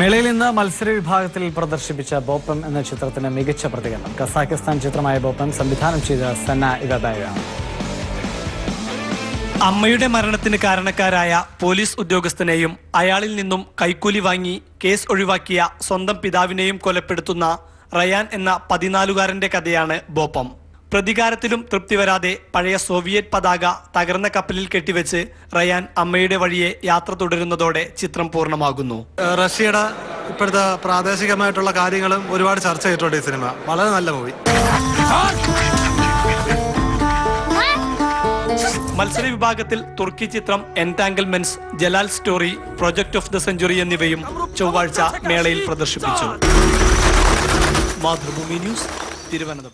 മേളയിൽ നിന്ന് മത്സര വിഭാഗത്തിൽ പ്രദർശിപ്പിച്ച ബോപ്പം എന്ന ചിത്രത്തിന് മികച്ച പ്രതികരണം. കസാഖിസ്ഥാൻ ചിത്രമായ ബോപ്പം സംവിധാനം ചെയ്ത സന്ന ഇവബായാണ്. അമ്മയുടെ മരണത്തിന് കാരണക്കാരായ പോലീസ് ഉദ്യോഗസ്ഥനെയും അയാളിൽ നിന്നും കൈക്കൂലി വാങ്ങി കേസ് ഒഴിവാക്കിയ സ്വന്തം പിതാവിനെയും കൊലപ്പെടുത്തുന്ന റയാൻ എന്ന 14-കാരന്റെ കഥയാണ് ബോപ്പം. പ്രതികാരത്തിലും തൃപ്തി വരാതെ പഴയ സോവിയറ്റ് പതാക തകർന്ന കപ്പലിൽ കെട്ടിവെച്ച് റയാൻ അമ്മയുടെ വഴിയെ യാത്ര തുടരുന്നതോടെ ചിത്രം പൂർണ്ണമാകുന്നു. റഷ്യയുടെ ഇപ്പോഴത്തെ പ്രാദേശികമായിട്ടുള്ള കാര്യങ്ങളും ഒരുപാട് ചർച്ച ചെയ്തിട്ടുണ്ട് ഈ സിനിമ. വളരെ നല്ല മൂവി. മത്സര വിഭാഗത്തിൽ തുർക്കി ചിത്രം entanglements, Jalal story, project of the century എന്നിവയും ചൊവ്വാഴ്ച മേളയിൽ പ്രദർശിപ്പിച്ചു. മാതൃഭൂമി ന്യൂസ്, തിരുവനന്തപുരം.